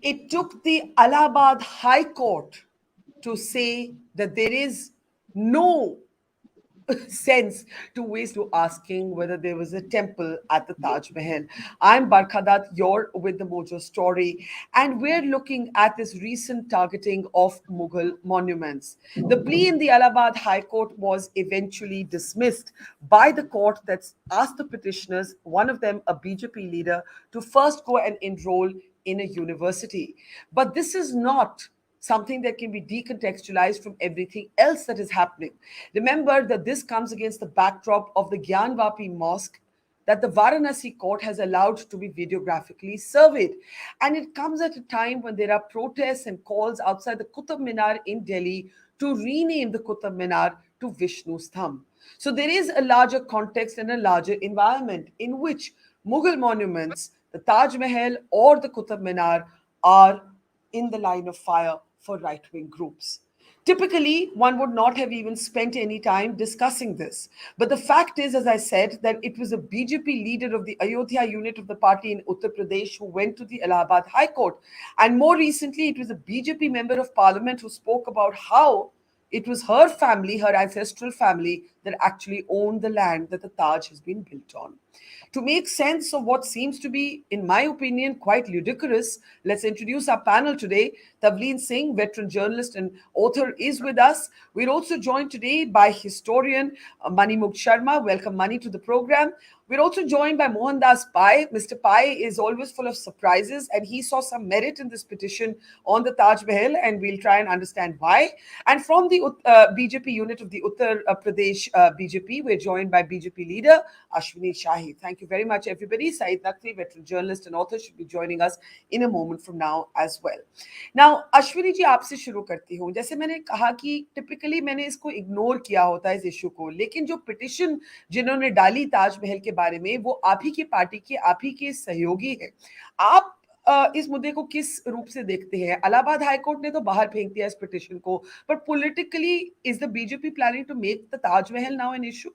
It took the Allahabad High Court to say that there is no sense to waste to asking whether there was a temple at the Taj Mahal. I'm Barkha, you're with the Mojo story, and we're looking at this recent targeting of Mughal monuments. The plea in the Allahabad High Court was eventually dismissed by the court that asked the petitioners, one of them a BJP leader, to first go and enroll in a university. But this is not something that can be decontextualized from everything else that is happening. Remember that this comes against the backdrop of the Gyanvapi mosque that the Varanasi court has allowed to be videographically surveyed. And it comes at a time when there are protests and calls outside the Qutub Minar in Delhi to rename the Qutub Minar to Vishnu Stambh. So there is a larger context and a larger environment in which Mughal monuments, the Taj Mahal or the Qutub Minar, are in the line of fire for right-wing groups. Typically, one would not have even spent any time discussing this. But the fact is, as I said, that it was a BJP leader of the Ayodhya unit of the party in Uttar Pradesh who went to the Allahabad High Court. And more recently, it was a BJP member of parliament who spoke about how it was her family, her ancestral family, that actually owned the land that the Taj has been built on. To make sense of what seems to be, in my opinion, quite ludicrous, let's introduce our panel today. Tavleen Singh, veteran journalist and author, is with us. We're also joined today by historian Manimughda Sharma. Welcome, Mani, to the program. We're also joined by Mohandas Pai. Mr. Pai is always full of surprises, and he saw some merit in this petition on the Taj Mahal, and we'll try and understand why. And from the BJP unit of the Uttar Pradesh BJP, we're joined by BJP leader Ashwini Shahi. Thank you very much, everybody. Saeed, veteran journalist and author, should be joining us in a moment from now as well. Now, Ashwini ji, आपसे शुरू करती हूँ. जैसे मैंने कहा कि typically मैंने इसको इग्नोर किया होता है इस इशू को, लेकिन जो पिटिशन जिन्होंने डाली ताज महल के बारे में, वो आप ही की पार्टी के, आप ही के सहयोगी है. आप इस मुद्दे को किस रूप से देखते हैं? इलाहाबाद हाई कोर्ट ने तो बाहर फेंक दिया इस पिटिशन को, पर politically is the BJP planning to make the Taj Mahal now an issue?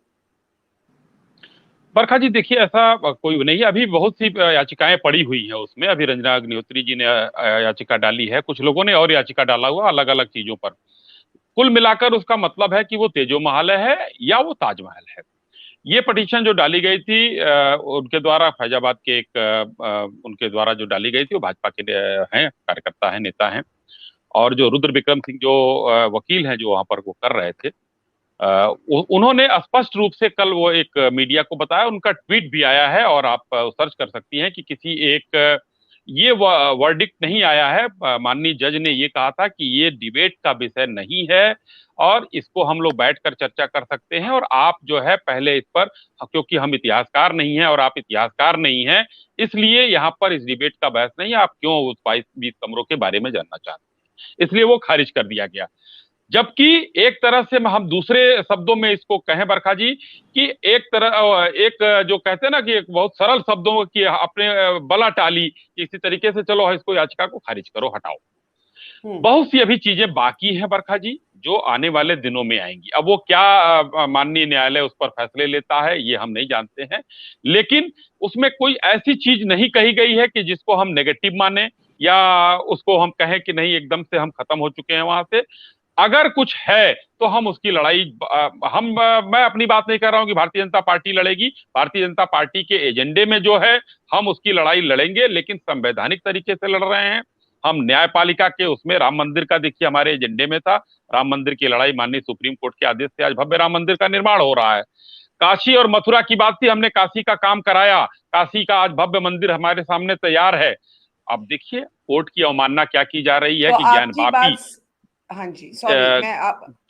Barkha ji, देखिए, ऐसा कोई नहीं है. अभी बहुत सी याचिकाएं पड़ी हुई हैं उसमें. अभी रंजना अग्निहोत्री जी ने याचिका डाली है, कुछ लोगों ने और याचिका डाला हुआ अलग अलग चीजों पर. कुल मिलाकर उसका मतलब है कि वो तेजो महालय है या वो ताजमहल है. ये पिटीशन जो डाली गई थी उनके द्वारा, फैजाबाद के एक उनके द्वारा जो डाली गई थी, वो भाजपा के हैं, कार्यकर्ता हैं, नेता हैं. और जो रुद्र विक्रम सिंह जो वकील हैं जो वहां पर वो कर रहे थे, उन्होंने स्पष्ट रूप से कल वो एक मीडिया को बताया. उनका ट्वीट भी आया है और आप सर्च कर सकती हैं कि किसी एक ये वर्डिक्ट नहीं आया है. माननीय जज ने ये कहा था कि ये डिबेट का विषय नहीं है और इसको हम लोग बैठकर चर्चा कर सकते हैं, और आप जो है पहले इस पर, क्योंकि हम इतिहासकार नहीं हैं और आप इतिहासकार नहीं हैं, इसलिए यहाँ पर इस डिबेट का बहस नहीं है. आप क्यों उस 22-20 कमरों के बारे में जानना चाहते हैं, इसलिए वो खारिज कर दिया गया. जबकि एक तरह से हम दूसरे शब्दों में इसको कहें बरखा जी, कि एक जो कहते हैं ना कि एक बहुत सरल शब्दों की अपने बला टाली, इसी तरीके से चलो इसको याचिका को खारिज करो, हटाओ. बहुत सी अभी चीजें बाकी हैं बरखा जी, जो आने वाले दिनों में आएंगी. अब वो क्या माननीय न्यायालय उस पर फैसले लेता है ये हम नहीं जानते हैं, लेकिन उसमें कोई ऐसी चीज नहीं कही गई है कि जिसको हम नेगेटिव माने या उसको हम कहें कि नहीं एकदम से हम खत्म हो चुके हैं वहां से. अगर कुछ है तो हम उसकी लड़ाई, मैं अपनी बात नहीं कर रहा हूं कि भारतीय जनता पार्टी लड़ेगी. भारतीय जनता पार्टी के एजेंडे में जो है हम उसकी लड़ाई लड़ेंगे, लेकिन संवैधानिक तरीके से लड़ रहे हैं. हम न्यायपालिका के उसमें राम मंदिर का, देखिए, हमारे एजेंडे में था राम मंदिर की लड़ाई. माननीय सुप्रीम कोर्ट के आदेश से आज भव्य राम मंदिर का निर्माण हो रहा है. काशी और मथुरा की बात थी, हमने काशी का काम कराया. काशी का आज भव्य मंदिर हमारे सामने तैयार है. अब देखिए कोर्ट की अवमानना क्या की जा रही है, तो कि ज्ञानवापी, हाँ जी, सॉरी,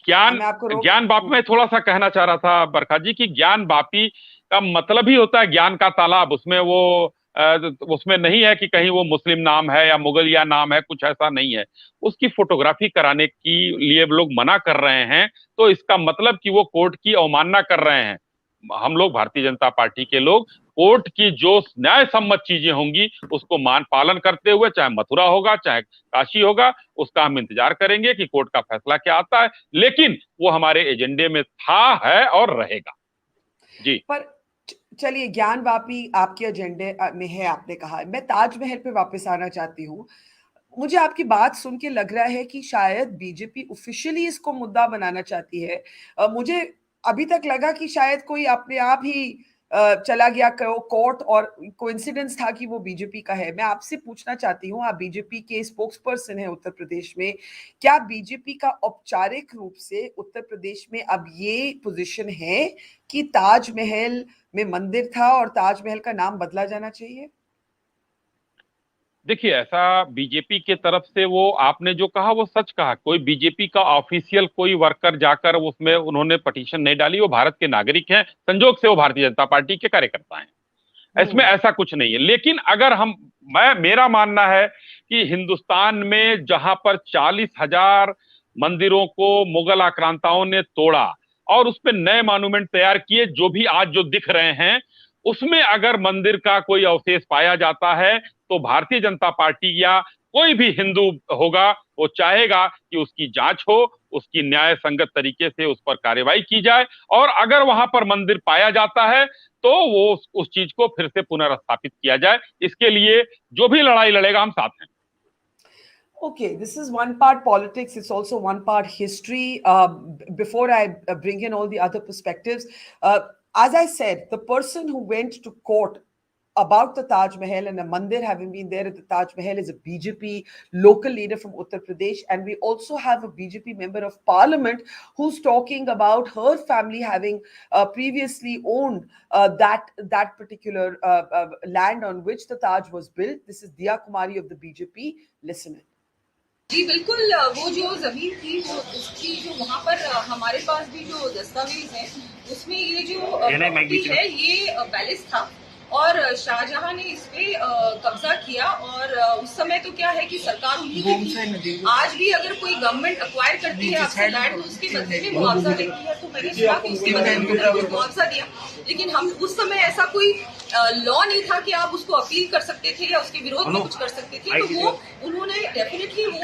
ज्ञानवापी में थोड़ा सा कहना चाह रहा था बरखा जी, कि ज्ञानवापी का मतलब ही होता है ज्ञान का तालाब. उसमें नहीं है कि कहीं वो मुस्लिम नाम है या मुगलिया नाम है, कुछ ऐसा नहीं है. उसकी फोटोग्राफी कराने की लिए लोग मना कर रहे हैं, तो इसका मतलब कि वो कोर्ट की अवमानना कर रहे हैं. हम लोग भारतीय जनता पार्टी के लोग कोर्ट की जो न्याय सम्मत चीजें होंगी उसको मान पालन करते हुए, चाहे मथुरा होगा चाहे काशी होगा, उसका हम इंतजार करेंगे कि कोर्ट का फैसला क्या आता है. लेकिन वो हमारे एजेंडे में था, है और रहेगा. जी, पर चलिए, ज्ञानवापी आपके एजेंडे में है, आपने कहा. मैं ताजमहल पे वापस आना चाहती हूँ. मुझे आपकी बात सुन के लग रहा है कि शायद बीजेपी ऑफिशियली इसको मुद्दा बनाना चाहती है। मुझे अभी तक लगा कि शायद कोई अपने आप ही चला गया कोर्ट और कोइंसिडेंस था कि वो बीजेपी का है। मैं आपसे पूछना चाहती हूँ, आप बीजेपी के स्पोक्स पर्सन हैं उत्तर प्रदेश में, क्या बीजेपी का औपचारिक रूप से उत्तर प्रदेश में अब ये पोजीशन है कि ताजमहल में मंदिर था और ताजमहल का नाम बदला जाना चाहिए? देखिए, ऐसा बीजेपी के तरफ से वो आपने जो कहा वो सच कहा। कोई बीजेपी का ऑफिशियल कोई वर्कर जाकर उसमें उन्होंने पटिशन नहीं डाली। वो भारत के नागरिक हैं, संजोग से वो भारतीय जनता पार्टी के कार्यकर्ता हैं। इसमें हम्म। ऐसा कुछ नहीं है। लेकिन अगर मेरा मानना है कि हिंदुस्तान में जहां पर 40,000 मंदिरों को मुगल आक्रांताओं ने तोड़ा और उस पे नए मॉन्यूमेंट तैयार किए, जो भी आज जो दिख रहे हैं, उसमें अगर मंदिर का कोई अवशेष पाया जाता है तो भारतीय जनता पार्टी या कोई भी हिंदू होगा, वो चाहेगा कि उसकी जांच हो, उसकी न्याय संगत तरीके से उस पर कार्रवाई की जाए, और अगर वहां पर मंदिर पाया जाता है तो वो उस चीज को फिर से पुनर्स्थापित किया जाए। इसके लिए जो भी लड़ाई लड़ेगा, हम साथ हैं। Okay, this is one part politics, it's also one part history. Before I bring in all the other perspectives, as I said, the person who went to court about the Taj Mahal and a mandir having been there at the Taj Mahal is a BJP local leader from Uttar Pradesh. And we also have a BJP member of parliament who's talking about her family having previously owned that particular land on which the Taj was built. This is Diya Kumari of the BJP. Listen in. जी बिल्कुल, वो जो जमीन थी वो उसकी जो वहाँ पर हमारे पास भी जो दस्तावेज है उसमें ये जो प्रॉपर्टी है ये पैलेस था और शाहजहां ने इस पे कब्जा किया। और उस समय तो क्या है कि सरकार उन्हीं की थी। आज भी अगर कोई गवर्नमेंट एक्वायर करती है आपसे लैंड तो उसके बदले में मुआवजा देती है। तो मैंने सुना कि उसके बदले में मुआवजा दिया, लेकिन हम उस समय ऐसा कोई लॉ नहीं था कि आप उसको अपील कर सकते थे या उसके विरोध में कुछ कर सकते थे। तो वो उन्होंने डेफिनेटली वो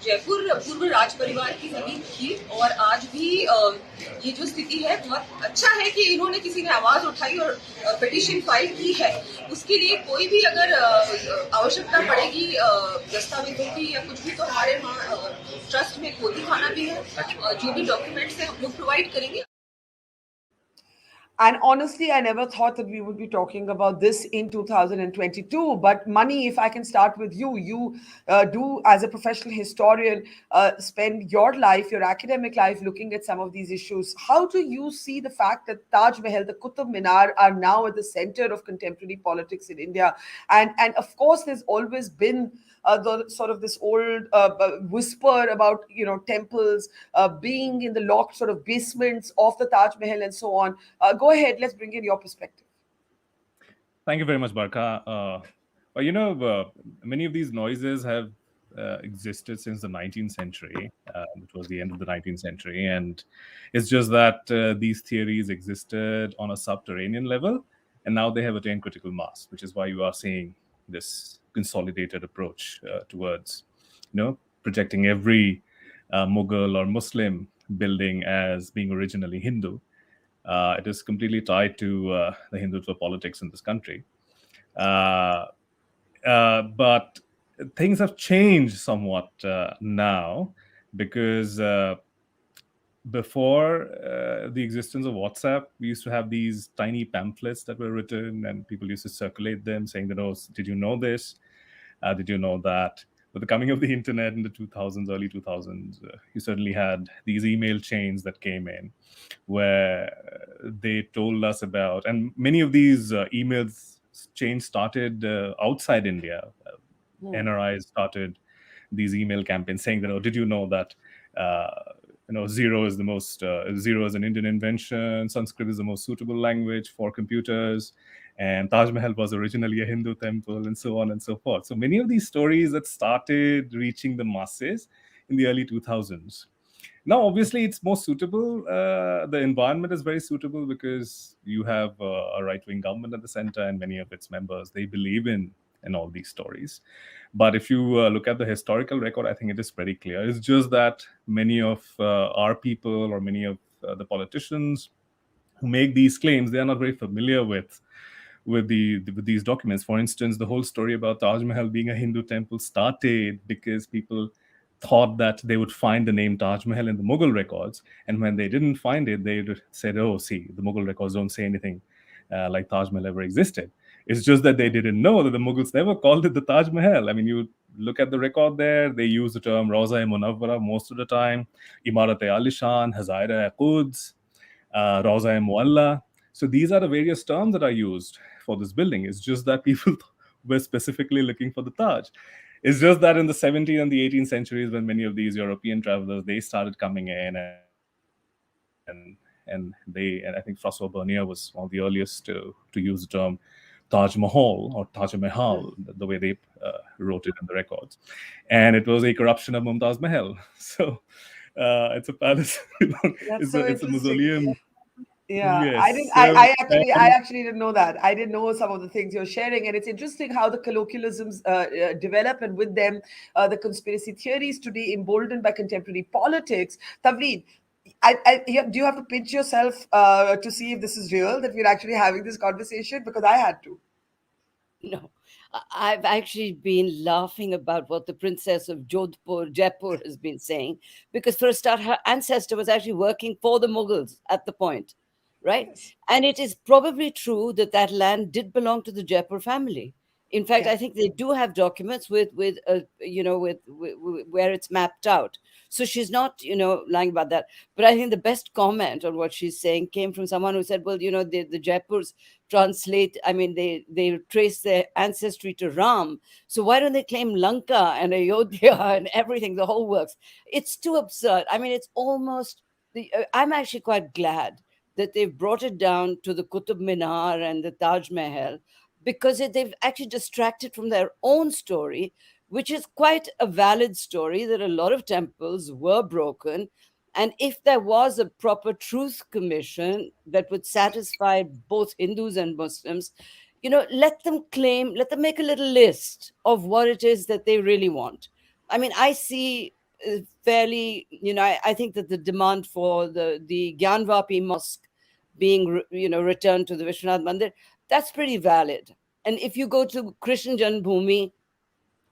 जयपुर पूर्व राज परिवार की जमीन थी। और आज भी ये जो स्थिति है, बहुत अच्छा है कि इन्होंने किसी ने आवाज उठाई और पिटीशन फाइल की है। उसके लिए कोई भी अगर आवश्यकता पड़ेगी दस्तावेजों की या कुछ भी, तो हमारे वहाँ ट्रस्ट में कोती खाना भी है, जो भी डॉक्यूमेंट्स है हम लोग प्रोवाइड करेंगे। And honestly, I never thought that we would be talking about this in 2022. But Mani, if I can start with you, you do, as a professional historian, spend your life, your academic life, looking at some of these issues. How do you see the fact that Taj Mahal, the Qutub Minar, are now at the center of contemporary politics in India? And of course, there's always been the sort of this old whisper about temples being in the locked sort of basements of the Taj Mahal and so on. Go ahead, let's bring in your perspective. Thank you very much, Barkha. Many of these noises have existed since the 19th century, which was the end of the 19th century. And it's just that these theories existed on a subterranean level, and now they have attained critical mass, which is why you are seeing this consolidated approach towards, projecting every Mughal or Muslim building as being originally Hindu. It is completely tied to the Hindutva politics in this country. But things have changed somewhat now, because before the existence of WhatsApp, we used to have these tiny pamphlets that were written and people used to circulate them saying that, oh, did you know this? Did you know that? With the coming of the internet in the 2000s, early 2000s, you certainly had these email chains that came in where they told us about, and many of these emails chains started outside India. NRI started these email campaigns saying that, oh, did you know that zero is an Indian invention, Sanskrit is the most suitable language for computers, and Taj Mahal was originally a Hindu temple, and so on and so forth. So many of these stories that started reaching the masses in the early 2000s. Now, obviously, it's more suitable. The environment is very suitable because you have a right-wing government at the center, and many of its members, they believe in all these stories. But if you look at the historical record, I think it is pretty clear. It's just that many of our people or many of the politicians who make these claims, they are not very familiar with with these documents. For instance, the whole story about Taj Mahal being a Hindu temple started because people thought that they would find the name Taj Mahal in the Mughal records, and when they didn't find it, they said, "Oh, see, the Mughal records don't say anything like Taj Mahal ever existed." It's just that they didn't know that the Mughals never called it the Taj Mahal. I mean, you look at the record there, they use the term Rawza-e Munawwara most of the time, Imarat-e Alishan, Hazaira-e Quds, Rawza-e Mualla. So these are the various terms that are used for this building. It's just that people were specifically looking for the Taj. It's just that in the 17th and the 18th centuries, when many of these European travelers, they started coming in, and I think François Bernier was one of the earliest to use the term Taj Mahal or Taj Mahal, the way they wrote it in the records. And it was a corruption of Mumtaz Mahal. So it's a palace, That's so it's a interesting. mausoleum. Yeah, I Yes. didn't. So, I actually didn't know that. I didn't know some of the things you're sharing, and it's interesting how the colloquialisms develop, and with them, the conspiracy theories today emboldened by contemporary politics. Tavleen, do you have to pinch yourself to see if this is real that we're actually having this conversation? Because I had to. No, I've actually been laughing about what the Princess of Jaipur has been saying, because for a start, her ancestor was actually working for the Mughals at the point, right? Yes. And it is probably true that that land did belong to the Jaipur family. In fact, Yeah. I think they do have documents with where it's mapped out. So she's not, lying about that. But I think the best comment on what she's saying came from someone who said, well, the Jaipurs translate, I mean, they trace their ancestry to Ram. So why don't they claim Lanka and Ayodhya and everything, the whole works? It's too absurd. I mean, it's almost, I'm actually quite glad that they've brought it down to the Qutub Minar and the Taj Mahal, because they've actually distracted from their own story, which is quite a valid story, that a lot of temples were broken. And if there was a proper truth commission that would satisfy both Hindus and Muslims, let them make a little list of what it is that they really want. I mean, I see fairly, I think that the demand for the Gyanvapi mosque being, returned to the Vishwanath Mandir, that's pretty valid. And if you go to Krishna Janmabhoomi,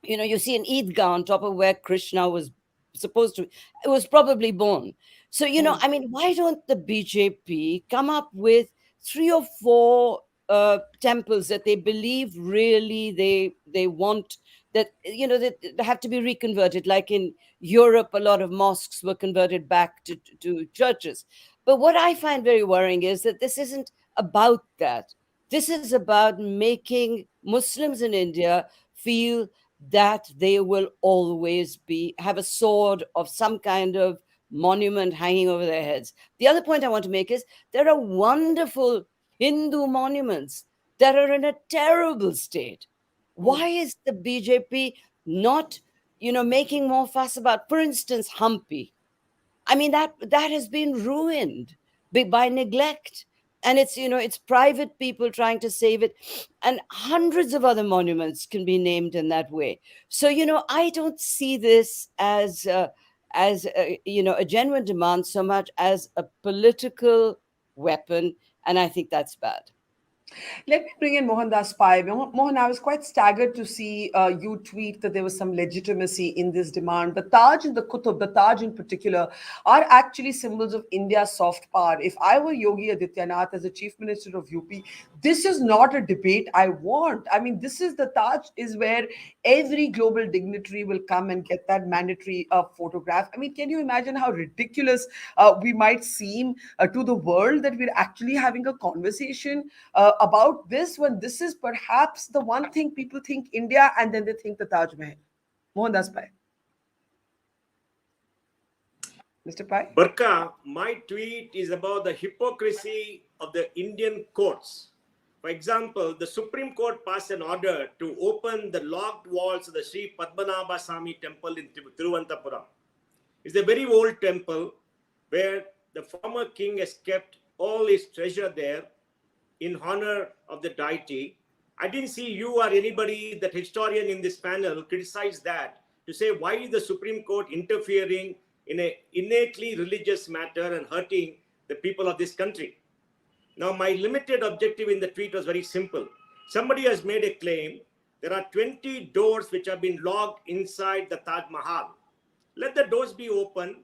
you see an Eidgah on top of where Krishna was supposed to, it was probably born. So, I mean, why don't the BJP come up with 3 or 4 temples that they believe really they want, that, that they have to be reconverted? Like in Europe, a lot of mosques were converted back to churches. But what I find very worrying is that this isn't about that. This is about making Muslims in India feel that they will always have a sword of some kind of monument hanging over their heads. The other point I want to make is there are wonderful Hindu monuments that are in a terrible state. Why is the BJP not, making more fuss about, for instance, Hampi? I mean, that has been ruined by neglect. And it's private people trying to save it. And hundreds of other monuments can be named in that way. So, I don't see this as a genuine demand so much as a political weapon. And I think that's bad. Let me bring in Mohandas Pai. Mohan, I was quite staggered to see you tweet that there was some legitimacy in this demand. The Taj and the Qutub, the Taj in particular, are actually symbols of India's soft power. If I were Yogi Adityanath as the Chief Minister of UP, this is not a debate I want. I mean, the Taj is where every global dignitary will come and get that mandatory photograph. I mean, can you imagine how ridiculous we might seem to the world that we're actually having a conversation about this, when this is perhaps the one thing people think India and then they think the Taj Mahal? Mohandas Pai. Mr. Pai? Barkha, my tweet is about the hypocrisy of the Indian courts. For example, the Supreme Court passed an order to open the locked walls of the Sri Padmanabha Swami temple in Thiruvananthapuram. It's a very old temple where the former king has kept all his treasure there in honor of the deity. I didn't see you or anybody, that historian in this panel, criticize that, to say why is the Supreme Court interfering in an innately religious matter and hurting the people of this country. Now, my limited objective in the tweet was very simple. Somebody has made a claim. There are 20 doors which have been locked inside the Taj Mahal. Let the doors be open.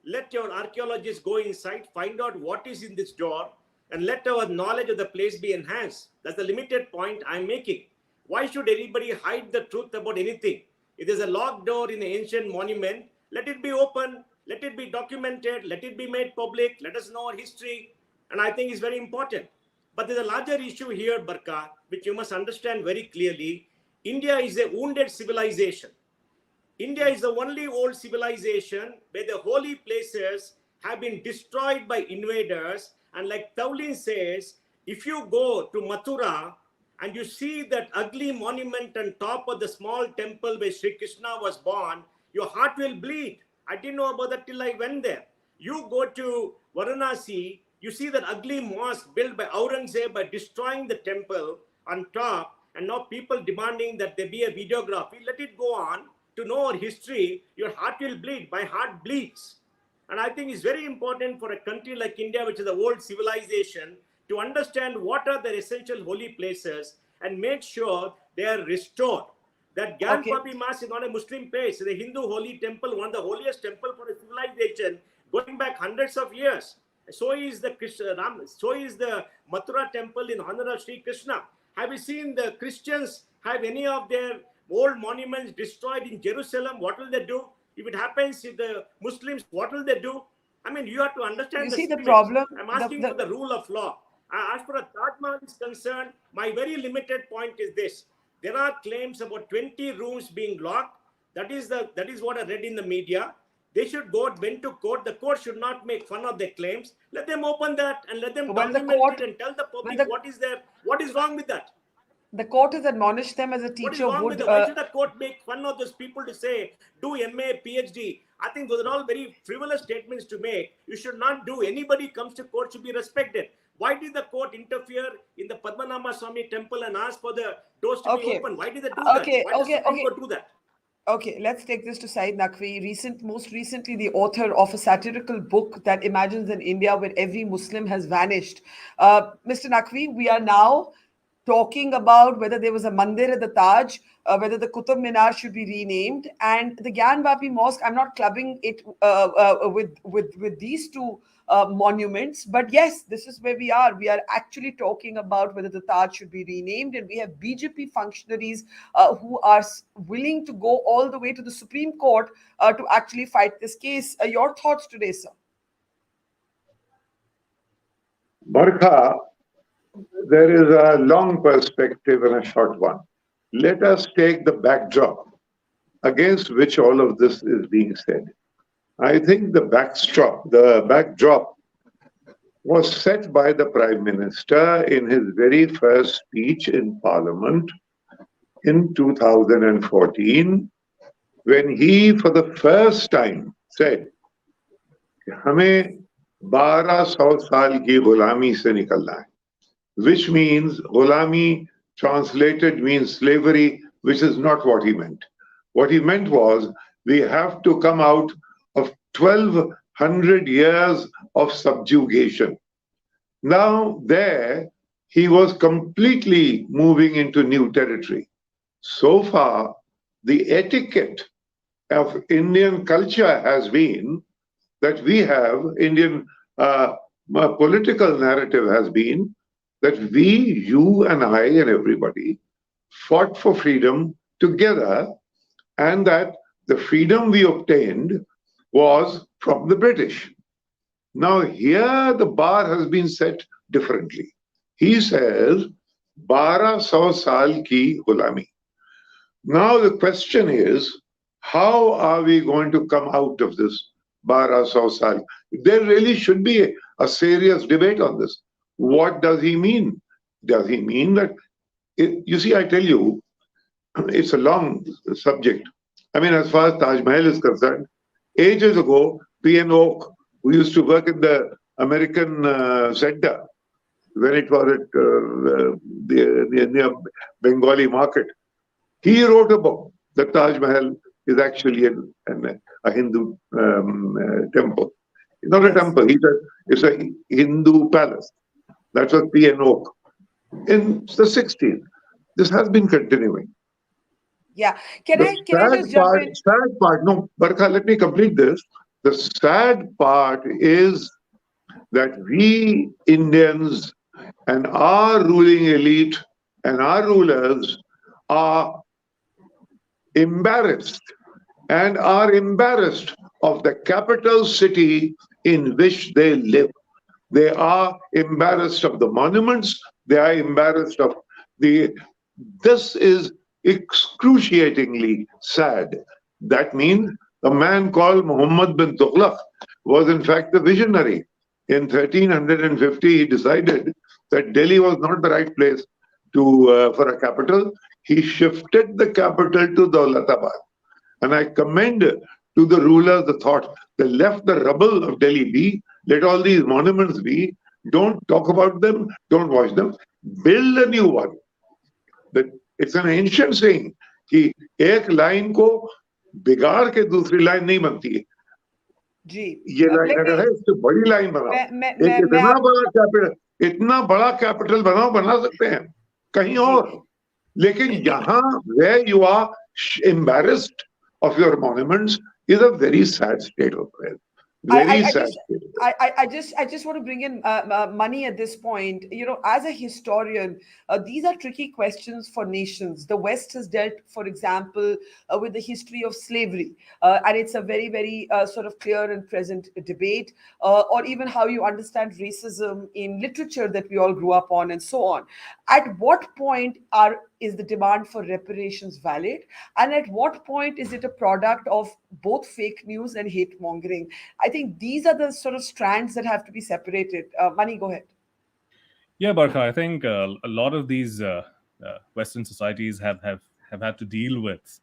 Let your archaeologists go inside, find out what is in this door, and let our knowledge of the place be enhanced. That's the limited point I'm making. Why should anybody hide the truth about anything? If there's a locked door in an ancient monument, let it be open, let it be documented, let it be made public, let us know our history. And I think it's very important. But there's a larger issue here, Barkha, which you must understand very clearly. India is a wounded civilization. India is the only old civilization where the holy places have been destroyed by invaders. And like Tavleen says, if you go to Mathura and you see that ugly monument on top of the small temple where Sri Krishna was born, your heart will bleed. I didn't know about that till I went there. You go to Varanasi, you see that ugly mosque built by Aurangzeb by destroying the temple on top, and now people demanding that there be a videography. Let it go on. To know our history, your heart will bleed. My heart bleeds. And I think it's very important for a country like India, which is a world civilization, to understand what are the essential holy places and make sure they are restored. That Gyanvapi Mosque is not a Muslim place. It's a Hindu holy temple, one of the holiest temple for a civilization going back hundreds of years. So is the Mathura temple in honor of Sri Krishna. Have you seen the Christians have any of their old monuments destroyed in Jerusalem? What will they do? If it happens with the Muslims, what will they do? I mean, you have to understand. You see the problem. I'm asking for the rule of law. As far as Taj Mahal is concerned, my very limited point is this: there are claims about 20 rooms being locked. That is what I read in the media. They should went to court. The court should not make fun of their claims. Let them open that and let them document it and tell the public what is wrong with that. The court has admonished them as a teacher would. Why should the court make fun of those people to say, do MA, PhD? I think those are all very frivolous statements to make. You should not do. Anybody comes to court should be respected. Why did the court interfere in the Padmanabha Swami temple and ask for the doors to be open? Why did they do that? Why does the court do that? Okay, let's take this to Saeed Naqvi. Most recently, the author of a satirical book that imagines an India where every Muslim has vanished. Mr. Naqvi, we are now talking about whether there was a mandir at the Taj, whether the Qutub Minar should be renamed, and the Gyanvapi Mosque. I'm not clubbing it with these two monuments, but yes, this is where we are. We are actually talking about whether the Taj should be renamed, and we have BJP functionaries who are willing to go all the way to the Supreme Court to actually fight this case. Your thoughts today, sir? Barkha, there is a long perspective and a short one. Let us take the backdrop against which all of this is being said. I think the backdrop was set by the Prime Minister in his very first speech in Parliament in 2014, when he, for the first time, said, "Hame 1200 saal ki ghulami se nikalna hai," which means ghulami translated means slavery, which is not what he meant. What he meant was we have to come out of 1200 years of subjugation. Now there, he was completely moving into new territory. So far, the etiquette of Indian culture has been that we have, Indian political narrative has been that we, you and I and everybody fought for freedom together, and that the freedom we obtained was from the British. Now here the bar has been set differently. He says, 1200 saal ki gulami. Now the question is, how are we going to come out of this 1200 saal? There really should be a serious debate on this. What does he mean? Does he mean that, you see, I tell you, it's a long subject. I mean, as far as Taj Mahal is concerned, ages ago, P.N. Oak, who used to work in the American Center, when it was at near Bengali market, he wrote a book. The Taj Mahal is actually a Hindu temple. It's not a temple. He said it's a Hindu palace. That was P.N. Oak in the 60s. This has been continuing. Yeah. Can The I just jump in? sad part, no, Barkha, let me complete this. The sad part is that we Indians and our ruling elite and our rulers are embarrassed of the capital city in which they live. They are embarrassed of the monuments. They are embarrassed of the. This is excruciatingly sad. That means a man called Muhammad bin Tughlaq was in fact a visionary. In 1350, he decided that Delhi was not the right place for a capital. He shifted the capital to Daulatabad. And I commend to the rulers the thought, they left the rubble of Delhi be, let all these monuments be, don't talk about them, don't watch them, build a new one. It's an ancient saying कि एक line को बिगाड़ के दूसरी line नहीं बनती है. जी, ये लाइन अगर है इससे बड़ी लाइन बनाओ. एक इतना बड़ा कैपिटल बना सकते हैं कहीं और. लेकिन यहाँ where you are embarrassed of your monuments is a very sad state of affairs. I just want to bring in money at this point. You know, as a historian, these are tricky questions for nations. The West has dealt, for example, with the history of slavery, and it's a very, very sort of clear and present debate, or even how you understand racism in literature that we all grew up on, and so on. At what point is the demand for reparations valid, and at what point is it a product of both fake news and hate mongering? I think these are the sort of strands that have to be separated. Mani, go ahead. Yeah, Barkha, I think a lot of these Western societies have had to deal with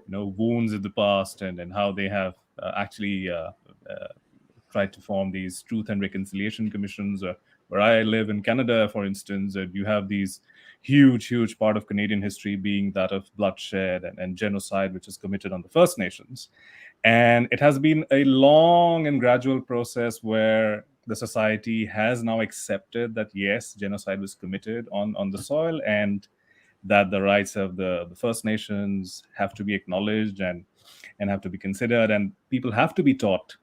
wounds of the past and how they have actually tried to form these truth and reconciliation commissions. Where I live in Canada, for instance, you have these huge part of Canadian history being that of bloodshed and genocide, which is committed on the First Nations. And it has been a long and gradual process where the society has now accepted that, yes, genocide was committed on the soil, and that the rights of the First Nations have to be acknowledged and have to be considered, and people have to be taught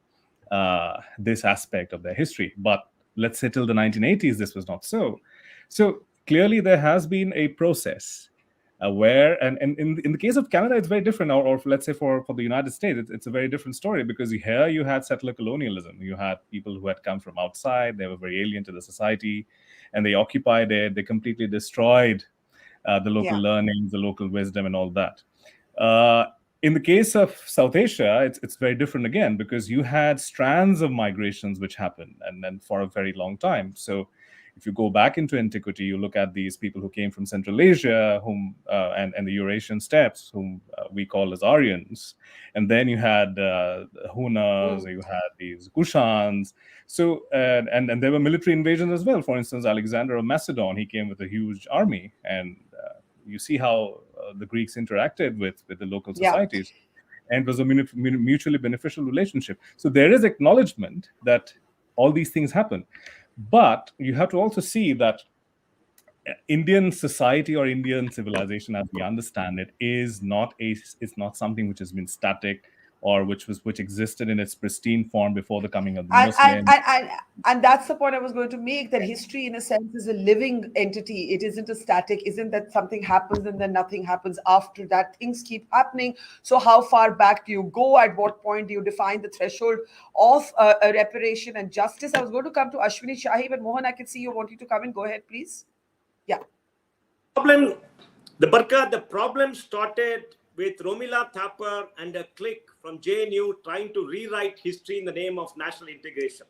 this aspect of their history. But let's say till the 1980s, this was not so. So clearly there has been a process where, and in the case of Canada, it's very different, or let's say for the United States, it's a very different story, because here you had settler colonialism. You had people who had come from outside, they were very alien to the society, and they occupied it, they completely destroyed the local learnings, the local wisdom, and all that. In the case of South Asia, it's very different again, because you had strands of migrations which happened, and then for a very long time. So if you go back into antiquity, you look at these people who came from Central Asia, whom and the Eurasian steppes, whom we call as Aryans, and then you had Hunas, you had these Kushans. So and there were military invasions as well. For instance, Alexander of Macedon, he came with a huge army, and you see how the Greeks interacted with the local societies, and it was a mutually beneficial relationship. So there is acknowledgement that all these things happen. But you have to also see that Indian society or Indian civilization, as we understand it, is not something which has been static, or which existed in its pristine form before the coming of the Muslims. And that's the point I was going to make, that history, in a sense, is a living entity. It isn't a static. Isn't that something happens and then nothing happens after that? Things keep happening. So how far back do you go? At what point do you define the threshold of a reparation and justice? I was going to come to Ashwini, Shahi, but Mohan, I can see you wanting to come in. Go ahead, please. Yeah. The problem started with Romila Thapar and a clique from JNU trying to rewrite history in the name of national integration.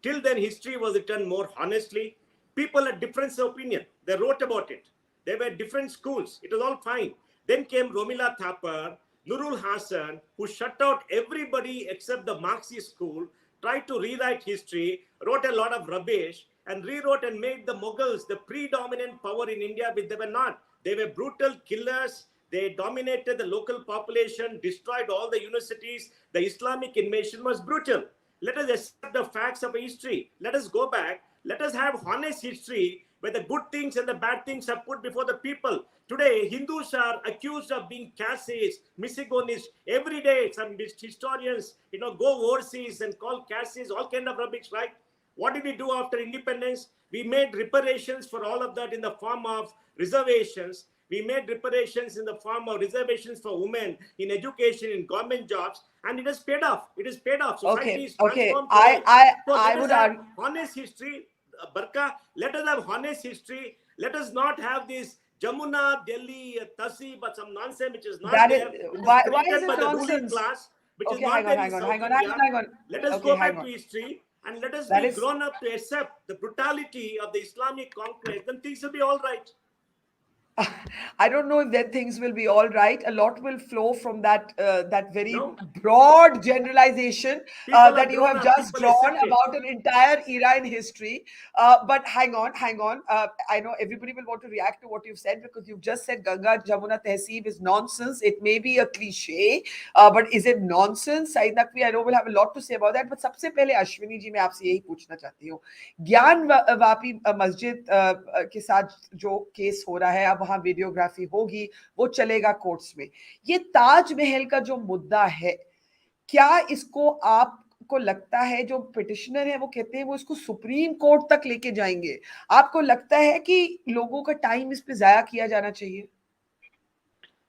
Till then, history was written more honestly. People had different opinion. They wrote about it. There were different schools. It was all fine. Then came Romila Thapar, Nurul Hasan, who shut out everybody except the Marxist school, tried to rewrite history, wrote a lot of rubbish, and rewrote and made the Mughals the predominant power in India, which they were not. They were brutal killers. They dominated the local population, destroyed all the universities. The Islamic invasion was brutal. Let us accept the facts of history. Let us go back. Let us have honest history where the good things and the bad things are put before the people. Today, Hindus are accused of being castes, misogynists. Every day, some historians, go overseas and call castes all kind of rubbish, right? What did we do after independence? We made reparations for all of that in the form of reservations. We made reparations in the form of reservations for women in education, in government jobs, and it has paid off. It is paid off. Society is transformed. I would have honest history, Barkha. Let us have honest history. Let us not have this Jamuna, Delhi, Tasi, but some nonsense which is not there. Why is it by nonsense? The ruling class, which is not hang there on, in South hang India. on. Let us go back to history and let us be grown up to accept the brutality of the Islamic conquest. Then things will be all right. I don't know if then things will be all right. A lot will flow from that very broad generalization that you have just drawn about an entire era in history. But hang on. I know everybody will want to react to what you've said because you've just said Ganga Jamuna Tehzeeb is nonsense. It may be a cliche, but is it nonsense? Saeed Naqvi, I know will have a lot to say about that. But सबसे पहले अश्विनी जी मैं आपसे यही पूछना चाहती हूँ ज्ञानवापी मस्जिद के साथ जो केस हो रहा है अब वहां वीडियोग्राफी होगी वो चलेगा कोर्ट्स में ये ताजमहल का जो मुद्दा है क्या इसको आपको लगता है जो पिटिशनर है वो कहते हैं वो इसको सुप्रीम कोर्ट तक लेके जाएंगे आपको लगता है कि लोगों का टाइम इस पे जाया किया जाना चाहिए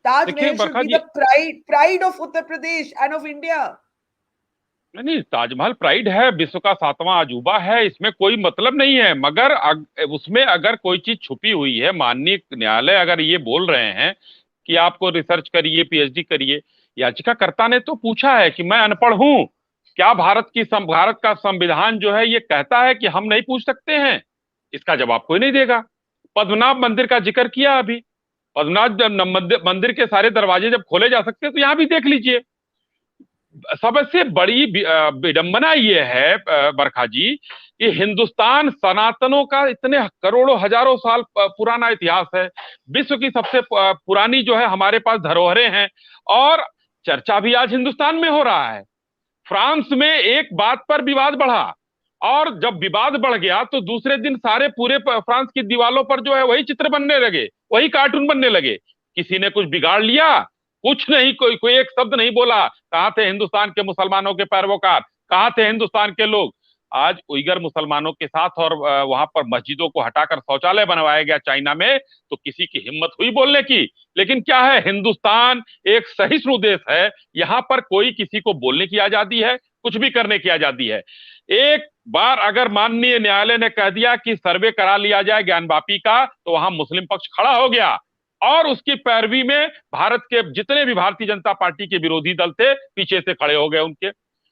Taj Mahal should be the pride of Uttar Pradesh end of India नहीं ताजमहल प्राइड है विश्व का 7वां अजूबा है इसमें कोई मतलब नहीं है मगर उसमें अगर कोई चीज छुपी हुई है माननीय न्यायालय अगर ये बोल रहे हैं कि आपको रिसर्च करिए पीएचडी करिए याचिकाकर्ता ने तो पूछा है कि मैं अनपढ़ हूं क्या भारत का संविधान जो है ये कहता है कि हम नहीं पूछ सकते हैं इसका जवाब कोई नहीं देगा पद्मनाभ मंदिर का जिक्र किया अभी पद्मनाभ मंदिर के सारे दरवाजे जब खोले जा सकते हैं तो यहाँ भी देख लीजिए सबसे बड़ी विडंबना ये है बरखा जी कि हिंदुस्तान सनातनों का इतने करोड़ों हजारों साल पुराना इतिहास है विश्व की सबसे पुरानी जो है हमारे पास धरोहरें हैं और चर्चा भी आज हिंदुस्तान में हो रहा है फ्रांस में एक बात पर विवाद बढ़ा और जब विवाद बढ़ गया तो दूसरे दिन सारे पूरे फ्रांस की दीवारों पर जो है वही चित्र बनने लगे वही कार्टून बनने लगे किसी ने कुछ बिगाड़ लिया कुछ नहीं कोई एक शब्द नहीं बोला कहां थे हिंदुस्तान के मुसलमानों के पैरोकार कहां थे हिंदुस्तान के लोग आज उइगर मुसलमानों के साथ और वहां पर मस्जिदों को हटाकर शौचालय बनवाया गया चाइना में तो किसी की हिम्मत हुई बोलने की लेकिन क्या है हिंदुस्तान एक सहिष्णु देश है यहाँ पर कोई किसी को बोलने की आजादी है कुछ भी करने की आजादी है एक बार अगर माननीय न्यायालय ने कह दिया कि सर्वे करा लिया जाए ज्ञानवापी का तो वहां मुस्लिम पक्ष खड़ा हो गया और उसकी पैरवी में भारत के जितने भी भारतीय जनता पार्टी के विरोधी दल थे पीछे से खड़े हो गए उनके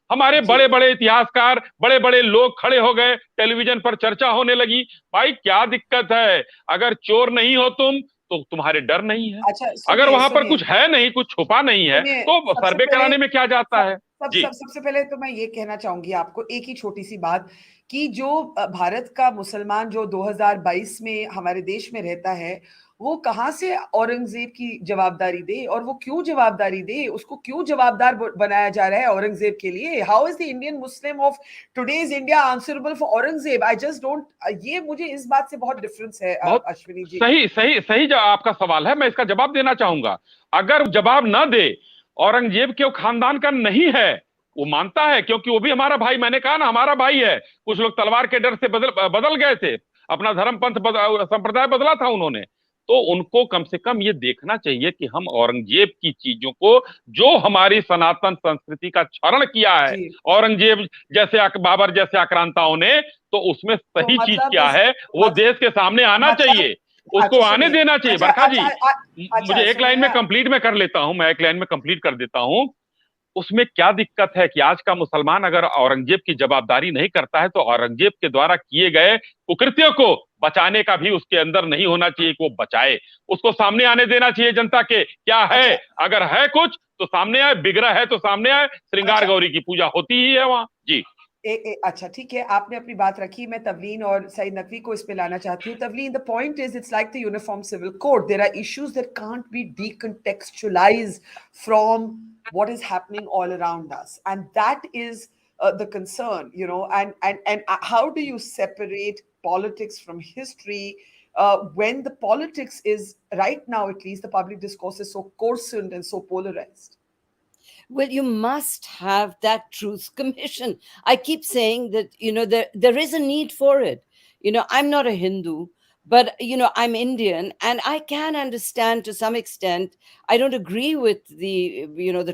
हमारे बड़े बड़े इतिहासकार बड़े बड़े लोग खड़े हो गए टेलीविजन पर चर्चा होने लगी भाई क्या दिक्कत है अगर चोर नहीं हो तुम तो तुम्हारे डर नहीं है अच्छा, अगर वहां पर कुछ है नहीं कुछ छुपा नहीं है तो सर्वे कराने में क्या जाता है सबसे पहले तो मैं ये कहना चाहूंगी आपको एक ही छोटी सी बात कि जो भारत का मुसलमान जो 2022 में हमारे देश में रहता है वो कहां से औरंगजेब की जवाबदारी दे और वो क्यों जवाबदारी दे उसको क्यों जवाबदार बनाया जा रहा है औरंगजेब के लिए how is the Indian Muslim of today's India answerable for Aurangzeb I just don't ये मुझे इस बात से बहुत डिफरेंस है अश्विनी जी सही जो आपका सवाल है मैं इसका जवाब देना चाहूंगा अगर जवाब ना दे औरंगजेब के खानदान का नहीं है वो मानता है क्योंकि वो भी हमारा भाई मैंने कहा ना हमारा भाई है कुछ लोग तलवार के डर से बदल गए थे अपना धर्म पंथ संप्रदाय बदला था उन्होंने तो उनको कम से कम ये देखना चाहिए कि हम औरंगजेब की चीजों को जो हमारी सनातन संस्कृति का क्षरण किया है औरंगजेब जैसे बाबर जैसे आक्रांताओं ने तो उसमें सही चीज क्या है वो देश के सामने आना चाहिए उसको आने देना चाहिए बरखा जी मुझे एक लाइन में कंप्लीट में कर लेता हूं मैं एक लाइन में कंप्लीट कर देता हूं उसमें क्या दिक्कत है कि आज का मुसलमान अगर औरंगजेब की जवाबदारी नहीं करता है तो औरंगजेब के द्वारा किए गए कुकृत्यों को बचाने का भी उसके अंदर नहीं होना चाहिए कि वो बचाए उसको सामने आने देना चाहिए जनता के क्या है अगर है कुछ तो सामने आए बिगड़ा है तो सामने आए श्रृंगार गौरी की पूजा होती ही है वहां जी अच्छा ठीक है आपने अपनी बात रखी मैं तवलीन और सईद नकवी को इस पे लाना चाहती हूँ Tavleen the point is it's like the uniform civil code there are issues that can't be decontextualized from what is happening all around us and that is the concern, and how do you separate politics from history when the politics is, right now at least, the public discourse is so coarsened and so polarized? Well, you must have that truth commission. I keep saying that, there is a need for it. I'm not a Hindu, but, I'm Indian, and I can understand to some extent. I don't agree with the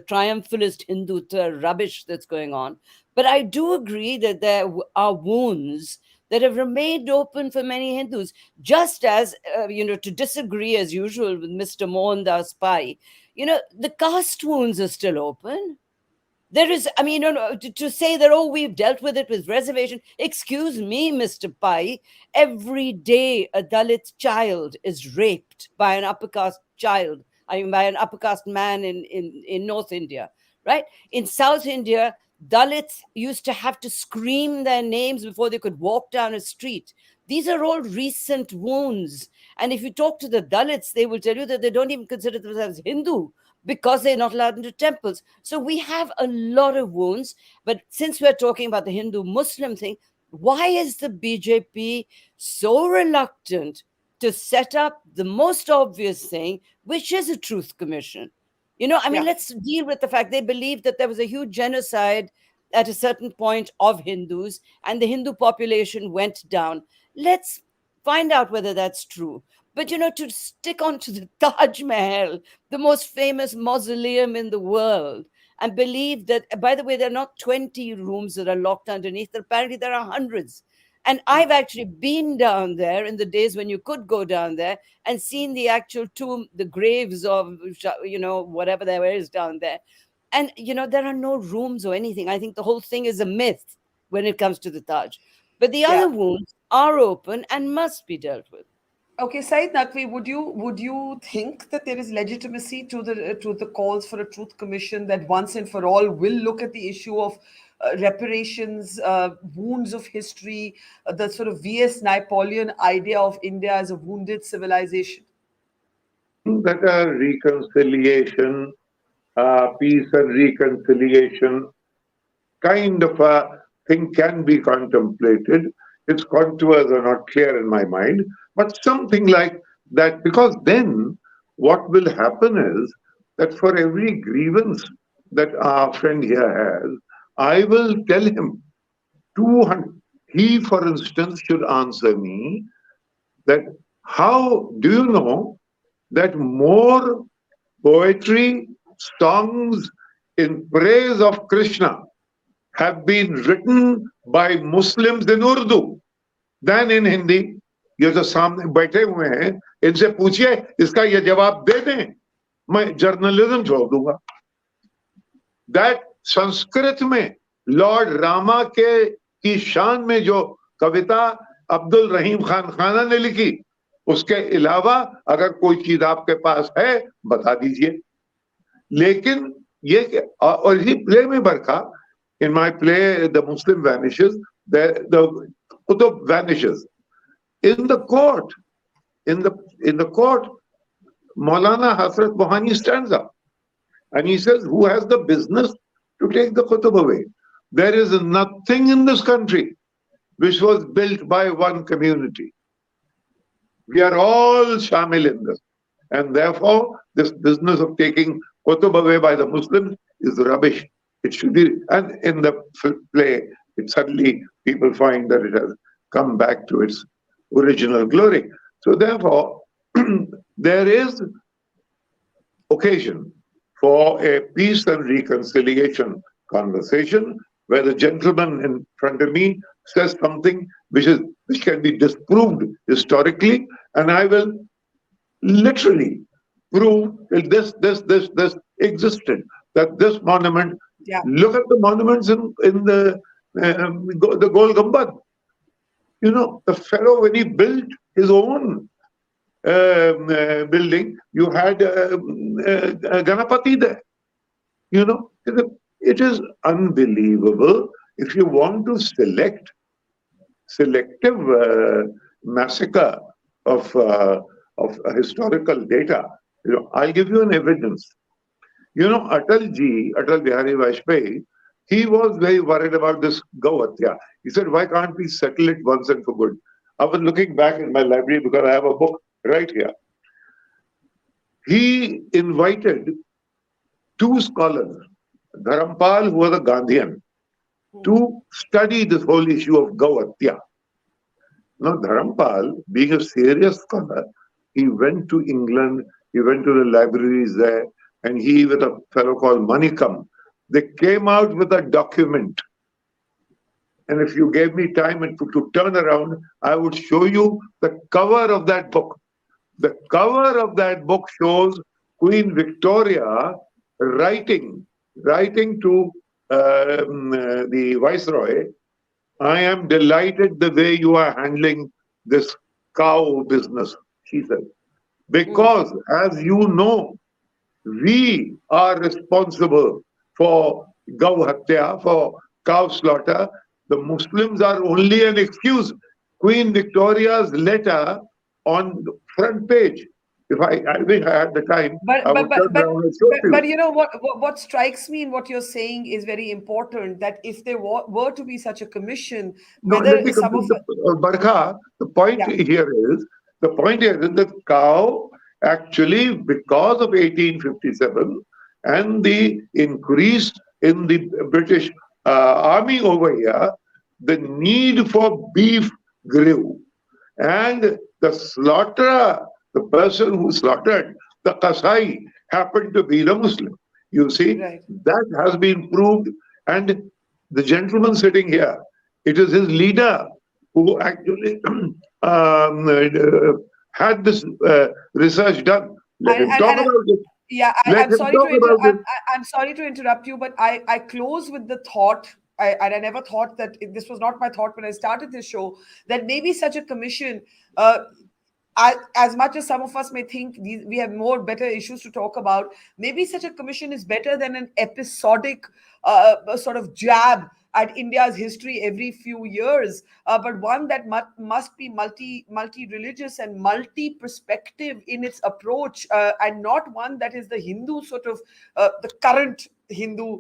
triumphalist Hindu rubbish that's going on, but I do agree that there are wounds that have remained open for many Hindus, just as, to disagree as usual with Mr. Mohandas Pai, the caste wounds are still open. There is, I mean, to say that, oh, we've dealt with it with reservation. Excuse me, Mr. Pai. Every day a Dalit child is raped by an upper caste child, by an upper caste man in North India, right? In South India, Dalits used to have to scream their names before they could walk down a street. These are all recent wounds. And if you talk to the Dalits, they will tell you that they don't even consider themselves Hindu because they're not allowed into temples. So we have a lot of wounds. But since we're talking about the Hindu-Muslim thing, why is the BJP so reluctant to set up the most obvious thing, which is a truth commission? Let's deal with the fact they believe that there was a huge genocide at a certain point of Hindus and the Hindu population went down. Let's find out whether that's true. But, to stick on to the Taj Mahal, the most famous mausoleum in the world, and believe that, by the way, there are not 20 rooms that are locked underneath. Apparently, there are hundreds. And I've actually been down there in the days when you could go down there and seen the actual tomb, the graves of, whatever there is down there. And, there are no rooms or anything. I think the whole thing is a myth when it comes to the Taj. But the other wounds are open and must be dealt with. Okay, Saeed Naqvi, would you think that there is legitimacy to the calls for a truth commission that once and for all will look at the issue of reparations, wounds of history, the sort of V.S. Napoleon idea of India as a wounded civilization? That a reconciliation, peace and reconciliation kind of a thing can be contemplated. Its contours are not clear in my mind, but something like that, because then what will happen is that for every grievance that our friend here has, I will tell him 200. He, for instance, should answer me that how do you know that more poetry, songs in praise of Krishna have been written by Muslims in Urdu than in Hindi? ये जो सामने बैठे हुए हैं, इनसे पूछिए, इसका ये जवाब दे दें, मैं जर्नलिज्म छोड़ दूंगा. That संस्कृत में लॉर्ड रामा की शान में जो कविता अब्दुल रहीम खान खाना ने लिखी, उसके अलावा अगर कोई चीज आपके पास है बता दीजिए. लेकिन ये और इसी प्ले में बरखा, in my play the Muslim vanishes, the Qutub vanishes. In the court, Maulana Hasrat Mohani stands up and he says, who has the business to take the Qutub away? There is nothing in this country which was built by one community. We are all shamil in this. And therefore, this business of taking Qutub away by the Muslims is rubbish. It should be, and in the play, suddenly people find that it has come back to its original glory. So therefore, there is occasion for a peace and reconciliation conversation where the gentleman in front of me says something which can be disproved historically, and I will literally prove that this existed, that this monument. Yeah. Look at the monuments in the Gol Gumbad. The fellow, when he built his own building, you had Ganapati there. It is unbelievable. If you want to selective massacre of historical data, I'll give you an evidence. Atal Bihari Vajpayee he was very worried about this Gavatya. He said, why can't we settle it once and for good? I was looking back in my library because I have a book right here. He invited two scholars, Dharampal, who was a Gandhian, to study this whole issue of Gavatya. Now, Dharampal, being a serious scholar, he went to England, he went to the libraries there, and he, with a fellow called Manikam, they came out with a document. And if you gave me time and to turn around, I would show you the cover of that book. The cover of that book shows Queen Victoria writing to the Viceroy, I am delighted the way you are handling this cow business, she said. Because, as you know, we are responsible for Gau Hatya, for cow slaughter. The Muslims are only an excuse. Queen Victoria's letter on the front page. If I wish I had the time, I would turn around and show you. But you know what strikes me in what you're saying is very important. That if there were to be such a commission, whether some of Barkha, the point here is that cow actually, because of 1857 and the increase in the British army over here, the need for beef grew, and the slaughterer, the person who slaughtered, the Kasai, happened to be the Muslim. You see, that has been proved. And the gentleman sitting here, it is his leader who actually had this research done. Let him talk about it. Yeah, I'm sorry to interrupt you, but I close with the thought, and I never thought that this was not my thought when I started this show, that maybe such a commission, as much as some of us may think we have better issues to talk about, maybe such a commission is better than an episodic sort of jab at India's history every few years, but one that must be multi-religious and multi-perspective in its approach, and not one that is the Hindu sort of the current Hindu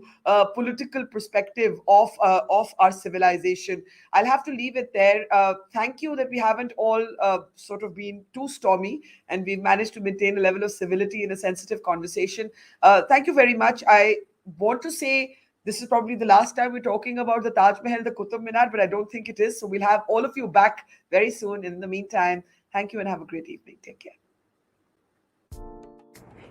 political perspective of our civilization. I'll have to leave it there. Thank you that we haven't all sort of been too stormy, and we've managed to maintain a level of civility in a sensitive conversation. Thank you very much. I want to say this is probably the last time we're talking about the Taj Mahal, the Qutub Minar, but I don't think it is. So we'll have all of you back very soon. In the meantime, thank you and have a great evening. Take care.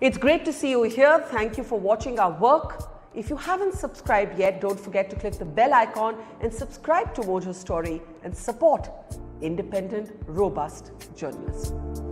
It's great to see you here. Thank you for watching our work. If you haven't subscribed yet, don't forget to click the bell icon and subscribe to Mojo Story and support independent, robust journalism.